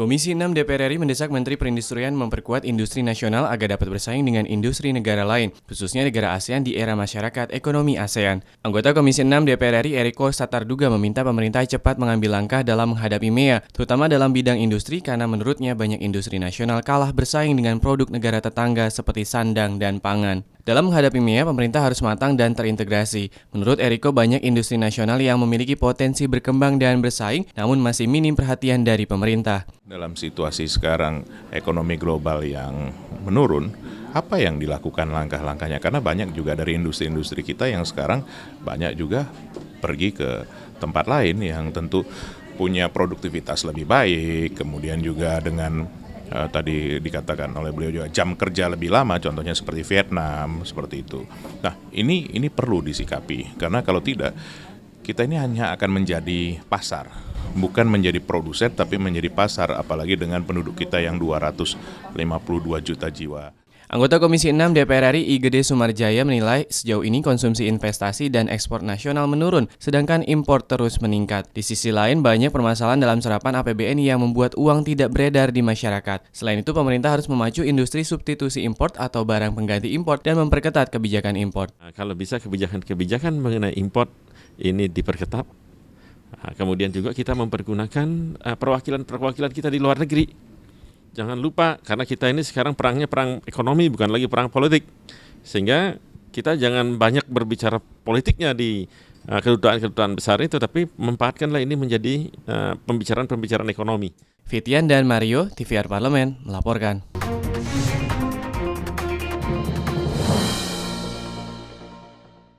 Komisi 6 DPR RI mendesak Menteri Perindustrian memperkuat industri nasional agar dapat bersaing dengan industri negara lain, khususnya negara ASEAN di era masyarakat ekonomi ASEAN. Anggota Komisi 6 DPR RI Eriko Satarduga meminta pemerintah cepat mengambil langkah dalam menghadapi MEA, terutama dalam bidang industri karena menurutnya banyak industri nasional kalah bersaing dengan produk negara tetangga seperti sandang dan pangan. Dalam menghadapi MEA, pemerintah harus matang dan terintegrasi. Menurut Eriko, banyak industri nasional yang memiliki potensi berkembang dan bersaing, namun masih minim perhatian dari pemerintah. Dalam situasi sekarang ekonomi global yang menurun, apa yang dilakukan langkah-langkahnya? Karena banyak juga dari industri-industri kita yang sekarang banyak juga pergi ke tempat lain yang tentu punya produktivitas lebih baik, kemudian juga dengan tadi dikatakan oleh beliau juga jam kerja lebih lama, contohnya seperti Vietnam, seperti itu. Nah, ini perlu disikapi, karena kalau tidak, kita ini hanya akan menjadi pasar, bukan menjadi produsen, tapi menjadi pasar, apalagi dengan penduduk kita yang 252 juta jiwa. Anggota Komisi 6 DPR RI I Gede Sumarjaya menilai sejauh ini konsumsi investasi dan ekspor nasional menurun, sedangkan impor terus meningkat. Di sisi lain, banyak permasalahan dalam serapan APBN yang membuat uang tidak beredar di masyarakat. Selain itu, pemerintah harus memacu industri substitusi impor atau barang pengganti impor dan memperketat kebijakan impor. Kalau bisa kebijakan mengenai impor ini diperketat. Kemudian juga kita mempergunakan perwakilan kita di luar negeri. Jangan lupa, karena kita ini sekarang perangnya perang ekonomi, bukan lagi perang politik. Sehingga kita jangan banyak berbicara politiknya di kedutaan-kedutaan besar itu, tapi memanfaatkanlah ini menjadi pembicaraan-pembicaraan ekonomi. Fitian dan Mario, TVR Parlemen, melaporkan.